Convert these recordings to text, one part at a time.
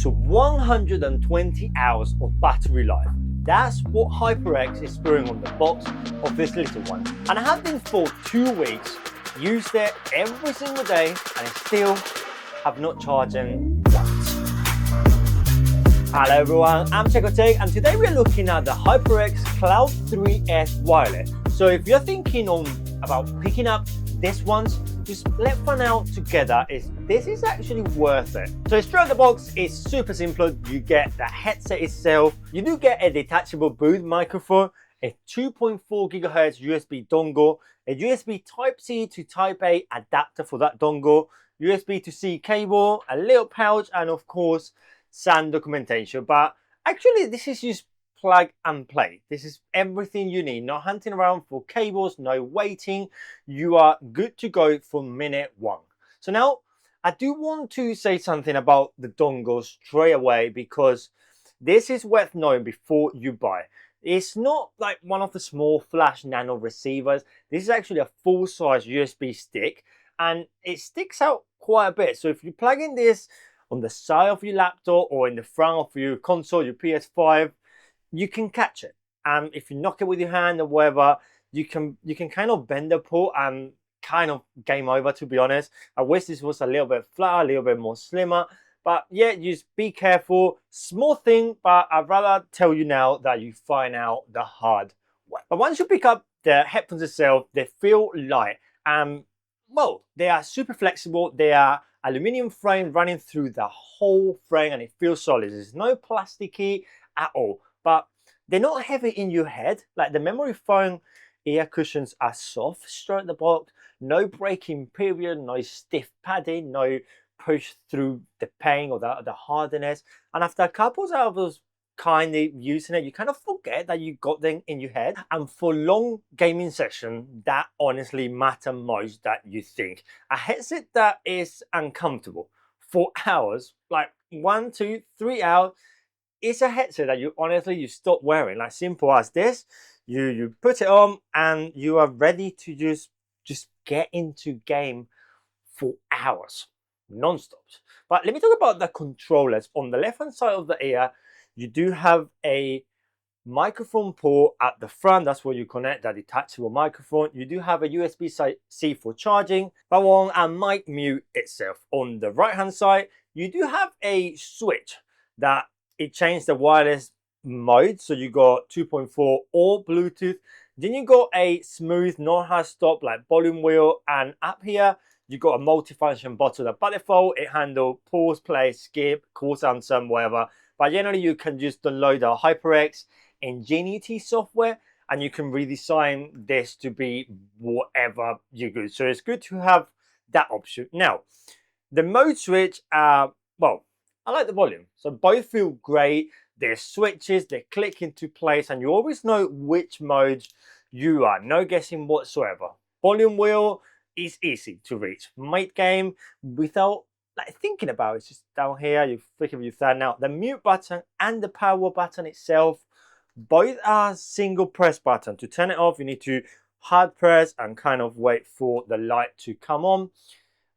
to 120 hours of battery life. That's what HyperX is throwing on the box of this little one. And I have been for 2 weeks, used it every single day, and I still have not charged once. Hello everyone, I'm Checotech, and today we're looking at the HyperX Cloud 3S wireless. So if you're thinking about picking up this one, just let's find out together if this is actually worth it. So straight out the box, it's super simple. You get the headset itself, you do get a detachable boot microphone, a 2.4 GHz USB dongle, a USB Type-C to Type-A adapter for that dongle, USB to C cable, a little pouch, and of course some documentation. But actually this is just plug and play. This is everything you need. No hunting around for cables, no waiting. You are good to go from minute one. So now I do want to say something about the dongle straight away, because this is worth knowing before you buy. It's not like one of the small flash nano receivers. This is actually a full-size USB stick, and it sticks out quite a bit. So if you plug in this on the side of your laptop or in the front of your console, your PS5, you can catch it. And if you knock it with your hand or whatever, you can kind of bend the port and kind of game over, to be honest. I wish this was a little bit flatter, a little bit more slimmer. But yeah, just be careful. Small thing, but I'd rather tell you now that you find out the hard way. But once you pick up the headphones itself, they feel light. Well, they are super flexible. They are aluminum frame running through the whole frame, and it feels solid. There's no plasticky at all. But they're not heavy in your head. Like the memory foam ear cushions are soft straight at the box. No breaking period, no stiff padding, no push through the pain or the hardness. And after a couple of hours kind of using it, you kind of forget that you got them in your head. And for long gaming session, that honestly matter most that you think. A headset that is uncomfortable for hours, like 1, 2, 3 hours, it's a headset that you stop wearing. Like simple as this, you put it on and you are ready to just get into game for hours non-stop. But let me talk about the controllers. On the left hand side of the ear, you do have a microphone port at the front. That's where you connect that detachable microphone. You do have a USB-C for charging, that one, and mic mute itself. On the right hand side, you do have a switch that it changed the wireless mode. So you got 2.4 or Bluetooth. Then you got a smooth, no hard stop like volume wheel, and up here you got a multi-function button. The by default, it handles pause, play, skip, call answer, whatever. But generally, you can just download the HyperX Ingenuity software, and you can redesign this to be whatever you do. So it's good to have that option. Now, the mode switch, well, I like the volume. So both feel great. There's switches, they click into place, and you always know which mode you are. No guessing whatsoever. Volume wheel is easy to reach. Mid game without like thinking about it. It's just down here, you flick with your thumb. Now the mute button and the power button itself, both are single press button. To turn it off, you need to hard press and kind of wait for the light to come on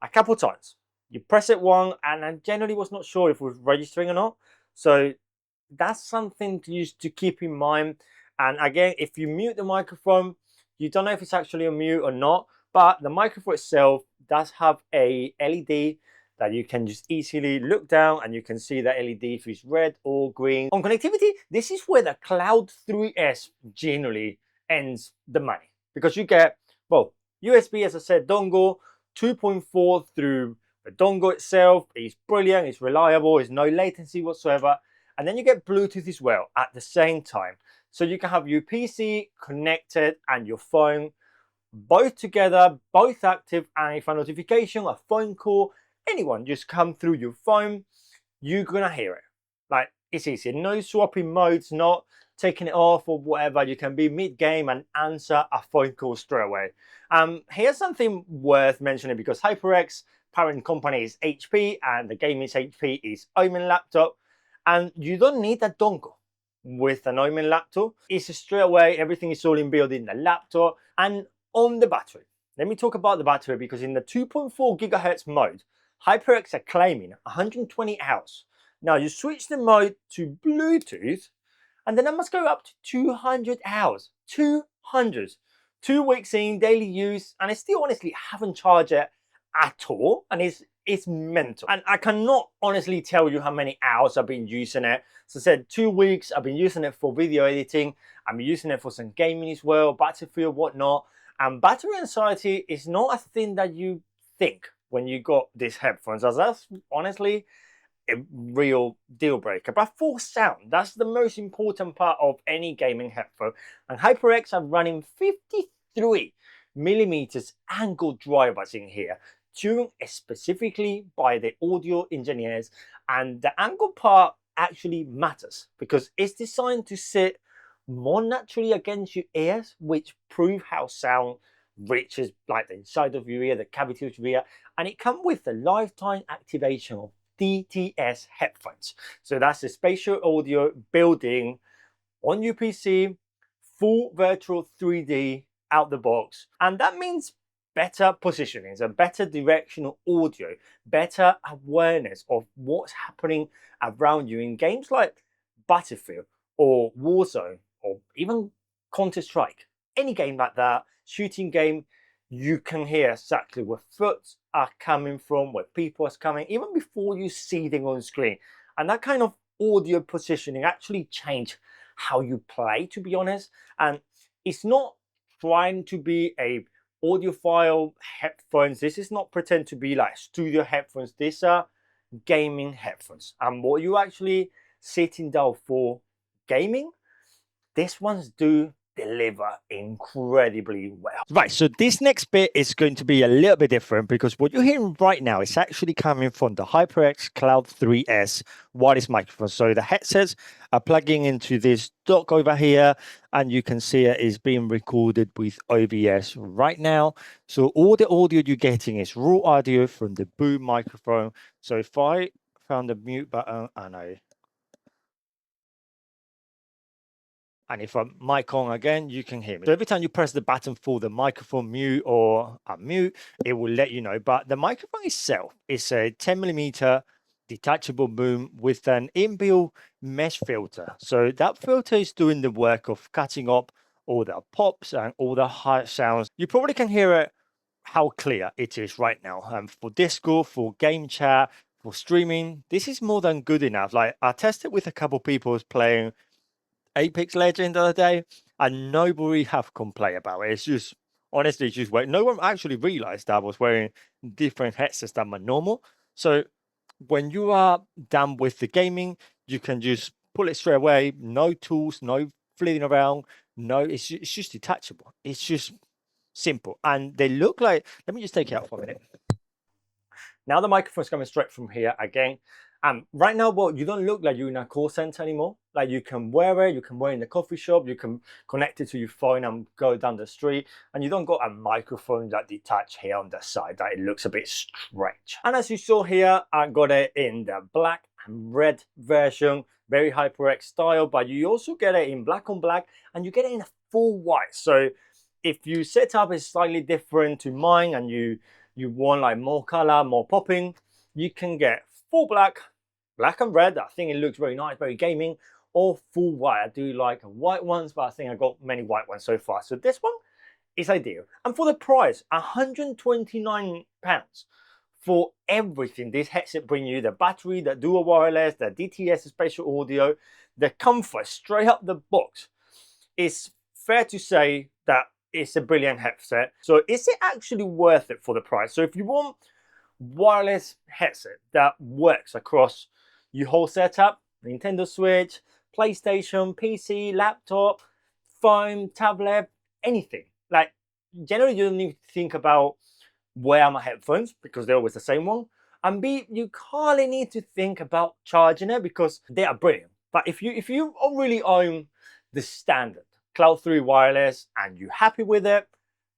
a couple times. You press it once, and I generally was not sure if it was registering or not. So that's something to keep in mind. And again, if you mute the microphone, you don't know if it's actually on mute or not, but the microphone itself does have a LED that you can just easily look down and you can see the LED if it's red or green. On connectivity, this is where the Cloud 3S generally ends the money, because you get, well, USB, as I said, dongle, 2.4 through the dongle itself is brilliant, it's reliable, it's no latency whatsoever. And then you get Bluetooth as well at the same time. So you can have your PC connected and your phone both together, both active, and if a notification, a phone call, anyone just come through your phone, you're gonna hear it. Like, it's easy. No swapping modes, not taking it off or whatever. You can be mid-game and answer a phone call straight away. Here's something worth mentioning, because HyperX parent company is HP and the gaming HP is Omen laptop, and you don't need a dongle with an Omen laptop. It's straight away, everything is all inbuilt in the laptop. And on the battery, let me talk about the battery, because in the 2.4 GHz mode, HyperX are claiming 120 hours. Now you switch the mode to Bluetooth, and then I must go up to 200 hours. 200. 2 weeks in daily use, and I still honestly haven't charged it at all, and it's mental. And I cannot honestly tell you how many hours I've been using it. So I said 2 weeks. I've been using it for video editing. I've been using it for some gaming as well, Battlefield, whatnot. And battery anxiety is not a thing that you think when you got these headphones, as that's honestly a real deal breaker. But for sound, that's the most important part of any gaming headphone. And HyperX are running 53mm angle drivers in here, tuned specifically by the audio engineers. And the angle part actually matters because it's designed to sit more naturally against your ears, which prove how sound reaches like the inside of your ear, the cavity of your ear. And it comes with the lifetime activation of DTS headphones. So that's the spatial audio built-in on your PC, full virtual 3D out the box. And that means better positioning, so better directional audio, better awareness of what's happening around you in games like Battlefield or Warzone or even Counter-Strike. Any game like that, shooting game, you can hear exactly where foot are coming from, where people are coming, even before you see them on screen. And that kind of audio positioning actually change how you play, to be honest. And it's not trying to be a audiophile headphones. This is not pretend to be like studio headphones. These are gaming headphones. And what you actually sitting down for gaming, these ones do deliver incredibly well. Right, so this next bit is going to be a little bit different because what you're hearing right now is actually coming from the HyperX Cloud 3S wireless microphone. So the headsets are plugging into this dock over here, and you can see it is being recorded with OBS right now. So all the audio you're getting is raw audio from the boom microphone. So if I found the mute button and if I mic on again, you can hear me. So every time you press the button for the microphone mute or unmute, it will let you know. But the microphone itself is a 10mm detachable boom with an inbuilt mesh filter. So that filter is doing the work of cutting up all the pops and all the high sounds. You probably can hear it how clear it is right now. For Discord, for game chat, for streaming, this is more than good enough. Like I tested with a couple people playing Apex Legend the other day, and nobody have complained about it. It's just honestly, it's just wait. No one actually realized that I was wearing different headsets than my normal. So when you are done with the gaming, you can just pull it straight away. No tools, no flitting around. No, it's just detachable. It's just simple, and they look like. Let me just take it out for a minute. Now the microphone's coming straight from here again. Right now, well, you don't look like you're in a call center anymore. Like you can wear it, you can wear it in the coffee shop, you can connect it to your phone and go down the street, and you don't got a microphone that detached here on the side that it looks a bit strange. And as you saw here, I got it in the black and red version, very HyperX style, but you also get it in black on black, and you get it in a full white. So if your setup is slightly different to mine and you want like more color, more popping, you can get full black, black and red. I think it looks very nice, very gaming, or full white. I do like white ones, but I think I got many white ones so far. So this one is ideal. And for the price, £129 for everything this headset brings you, the battery, the dual wireless, the DTS spatial audio, the comfort straight up the box. It's fair to say that it's a brilliant headset. So is it actually worth it for the price? So if you want wireless headset that works across your whole setup, Nintendo Switch, PlayStation, PC, laptop, phone, tablet, anything. Like generally you don't need to think about where are my headphones because they're always the same one. And B, you hardly need to think about charging it because they are brilliant. But if you really own the standard Cloud 3 wireless and you're happy with it,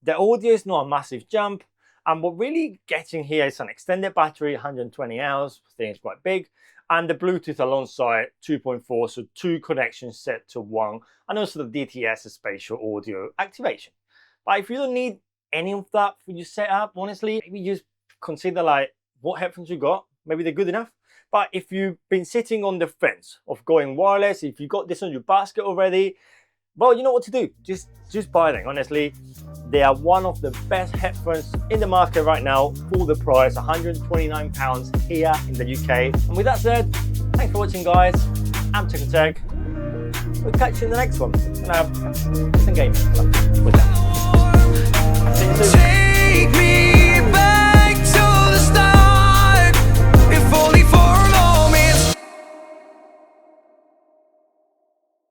the audio is not a massive jump. And what really getting here is an extended battery, 120 hours, I think it's quite big, and the Bluetooth alongside 2.4, so 2 connections set to 1, and also the DTS spatial audio activation. But if you don't need any of that for your setup, honestly, maybe just consider like what headphones you got. Maybe they're good enough. But if you've been sitting on the fence of going wireless, if you got this on your basket already, well, you know what to do. Just buy them. Honestly, they are one of the best headphones in the market right now for the price, £129 here in the UK. And with that said, thanks for watching, guys. I'm Tech. We'll catch you in the next one. And have some gaming stuff with that. See you soon.